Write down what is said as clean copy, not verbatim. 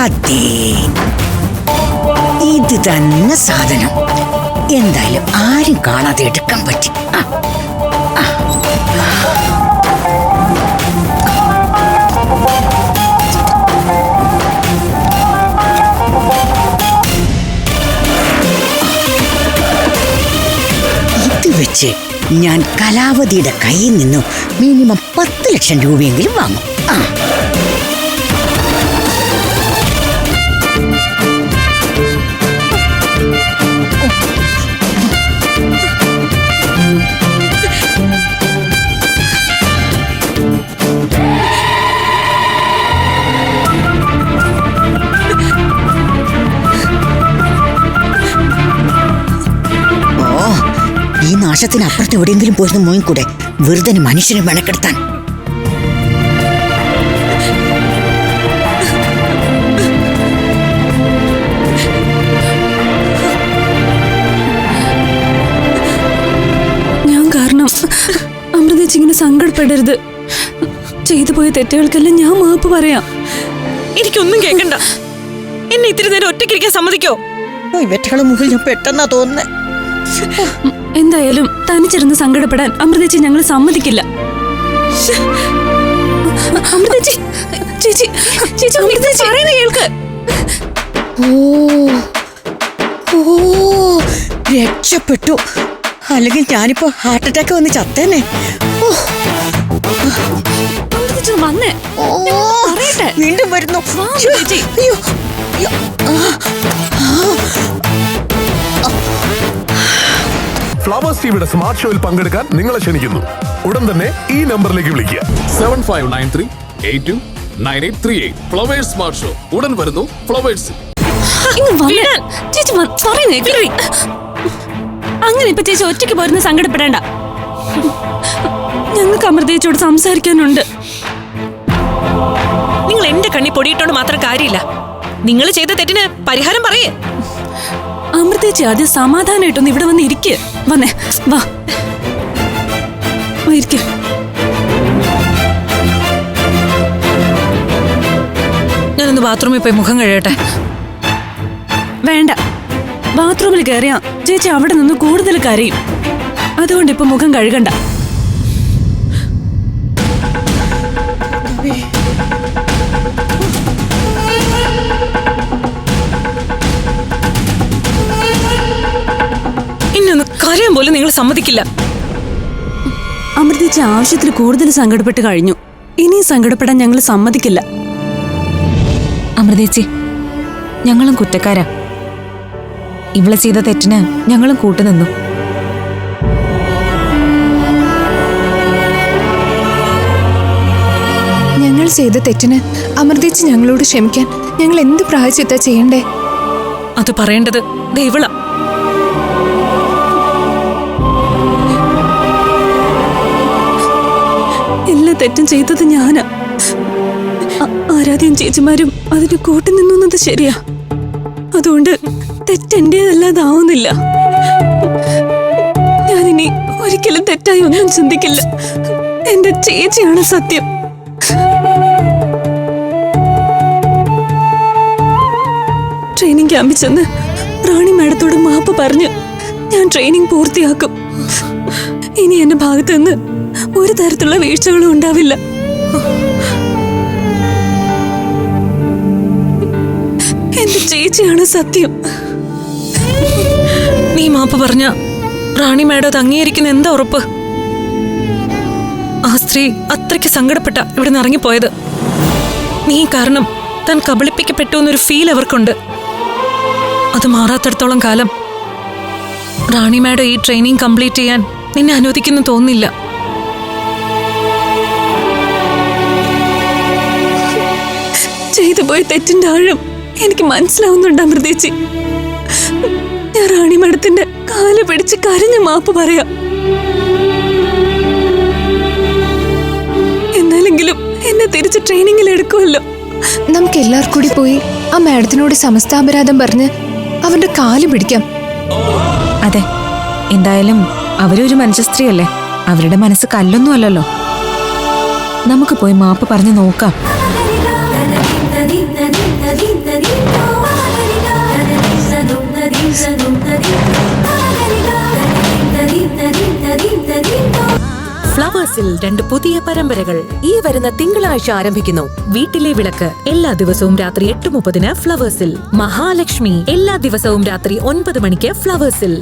അതെ, ഇത് തന്നെ സാധനം. എന്തായാലും ആരും കാണാതെ എടുക്കാൻ പറ്റി. ഇത് വെച്ച് ഞാൻ കലാവതിയുടെ കയ്യിൽ നിന്നും മിനിമം 10 ലക്ഷം രൂപയെങ്കിലും വാങ്ങും. ഈ നാശത്തിനപ്പുറത്ത് എവിടെയെങ്കിലും പോയിരുന്നു മോയിക്കൂടെ, വെറുതെ മനുഷ്യനെ മെനക്കെടുത്താൻ. ഞാൻ കാരണം അമൃതേച്ചി ഇങ്ങനെ സങ്കടപ്പെടരുത്. ചെയ്തു പോയ തെറ്റുകൾക്കെല്ലാം ഞാൻ മാപ്പ് പറയാം. എനിക്കൊന്നും കേൾക്കണ്ട. എന്നെ ഇത്തിരി നേരം ഒറ്റയ്ക്കിരിക്കാൻ സമ്മതിക്കോ? ഇവറ്റകളെ മുമ്പിൽ ഞാൻ പെട്ടെന്നാ തോന്നുന്നേ. എന്തായാലും തനിച്ചിരുന്ന് സങ്കടപ്പെടാൻ അമൃതേച്ചി ഞങ്ങൾ സമ്മതിക്കില്ല. അമൃതേച്ചി, ചേച്ചി, ചേച്ചി അമൃതേച്ചി പറയുന്നത് കേൾക്ക്. രക്ഷപ്പെട്ടു. അല്ലെങ്കിൽ ഞാനിപ്പോ ഹാർട്ട് അറ്റാക്ക് വന്ന് ചത്തേനെ. വന്നേ പറയട്ടെ. വീണ്ടും വരുന്നു. ഫ്ലവേഴ്സ് ടിവിയുടെ സ്മാർട്ട് ഷോയിൽ പങ്കെടുക്കാൻ നിങ്ങളെ ക്ഷണിക്കുന്നു. ഉടൻ തന്നെ ഈ നമ്പറിലേക്ക് വിളിക്കുക. 7593829838. ഫ്ലവേഴ്സ് സ്മാർട്ട് ഷോ ഉടൻ വരുന്നു ഫ്ലവേഴ്സ്. അങ്ങനെ ഇപ്പൊ ചേച്ചി ഒറ്റയ്ക്ക് പോരുന്ന സങ്കടപ്പെടേണ്ട. ഞങ്ങൾക്ക് അമൃതേച്ചിയോട് സംസാരിക്കാനുണ്ട്. നിങ്ങൾ എന്റെ കണ്ണി പൊടിയിട്ടോണ്ട് മാത്രം കാര്യമില്ല. നിങ്ങൾ ചെയ്ത തെറ്റിന് പരിഹാരം പറയേ. അമൃതേച്ചി ആദ്യം സമാധാനമായിട്ടൊന്ന് ഇവിടെ വന്ന് ഇരിക്കുക. വന്നേ, വാ ഇരിക്ക. ഞാനൊന്ന് ബാത്റൂമിൽ പോയി മുഖം കഴിയട്ടെ. വേണ്ട, ബാത്റൂമിൽ കയറിയാ ചേച്ചി അവിടെ നിന്ന് കൂടുതൽ കരയും. അതുകൊണ്ട് ഇപ്പൊ മുഖം കഴുകണ്ട. ഇന്നൊന്ന് കരയാൻ പോലും നിങ്ങൾ സമ്മതിക്കില്ല. അമൃതേച്ചി ആവശ്യത്തിൽ കൂടുതൽ സങ്കടപ്പെട്ട് കഴിഞ്ഞു. ഇനിയും സങ്കടപ്പെടാൻ ഞങ്ങൾ സമ്മതിക്കില്ല. അമൃതേച്ചി, ഞങ്ങളും കുറ്റക്കാരാ. ഇവളെ ചെയ്ത തെറ്റിന് ഞങ്ങളും കൂട്ടുനിന്നു. ഞങ്ങൾ ചെയ്ത തെറ്റിന് അമൃതേച്ചി ഞങ്ങളോട് ക്ഷമിക്കാൻ ഞങ്ങൾ എന്ത് പ്രായശ്ചിത്താ ചെയ്യണ്ടേ? അത് പറയേണ്ടത് ദൈവള. എല്ലാ തെറ്റും ചെയ്തത് ഞാനാ. ആരാധ്യം ചേച്ചിമാരും അതിന് കൂട്ടുനിന്നത് ശരിയാ. അതുകൊണ്ട് തെറ്റെന്റേതല്ലാതാവുന്നില്ല. ഞാനിനി ഒരിക്കലും തെറ്റായി ഒന്നും ചിന്തിക്കില്ല. എന്റെ ചേച്ചിയാണ് സത്യം. ട്രെയിനിങ് ക്യാമ്പിൽ ചെന്ന് റാണി മാഡത്തോട് മാപ്പ് പറഞ്ഞ് ഞാൻ ട്രെയിനിങ് പൂർത്തിയാക്കും. ഇനി എന്റെ ഭാഗത്ത് നിന്ന് ഒരു തരത്തിലുള്ള വീഴ്ചകളും ഉണ്ടാവില്ല. എന്റെ ചേച്ചിയാണ് സത്യം. നീ മാപ്പ് പറഞ്ഞ റാണി മാഡം അത് അംഗീകരിക്കുന്ന എന്താ ഉറപ്പ്? ആ സ്ത്രീ അത്രയ്ക്ക് സങ്കടപ്പെട്ട ഇവിടെ നിന്ന് ഇറങ്ങിപ്പോയത്. നീ കാരണം താൻ കബളിപ്പിക്കപ്പെട്ടു എന്നൊരു ഫീൽ അവർക്കുണ്ട്. അത് മാറാത്തടത്തോളം കാലം റാണി മാഡം ഈ ട്രെയിനിങ് കംപ്ലീറ്റ് ചെയ്യാൻ നിന്നെ അനുവദിക്കുന്നു തോന്നുന്നില്ല. ചെയ്തു പോയ തെറ്റിന്റെ ആഴം എനിക്ക് മനസ്സിലാവുന്നുണ്ട് അമൃതേച്ചി. ഞാൻ റാണി മാഡത്തിന്റെ കാല് പിടിച്ച് കരഞ്ഞ് മാപ്പ് പറയാം. എന്നാലെങ്കിലും എന്നെ തിരിച്ച് ട്രെയിനിങ്ങിൽ എടുക്കുമല്ലോ. നമുക്ക് എല്ലാവർക്കും കൂടി പോയി ആ മാഡത്തിനോട് സമസ്താപരാധം പറഞ്ഞ് അവരുടെ കാല് പിടിക്കാം. അതെ, എന്തായാലും അവരൊരു മനുഷ്യ സ്ത്രീയല്ലേ. അവരുടെ മനസ്സ് കല്ലൊന്നും അല്ലല്ലോ. നമുക്ക് പോയി മാപ്പ് പറഞ്ഞു നോക്കാം. ഫ്ലവേഴ്സിൽ 2 പുതിയ പരമ്പരകൾ ഈ വരുന്ന തിങ്കളാഴ്ച ആരംഭിക്കുന്നു. വീട്ടിലെ വിളക്ക് എല്ലാ ദിവസവും രാത്രി 8:30 ഫ്ലവേഴ്സിൽ. മഹാലക്ഷ്മി എല്ലാ ദിവസവും രാത്രി 9 മണിക്ക് ഫ്ലവേഴ്സിൽ.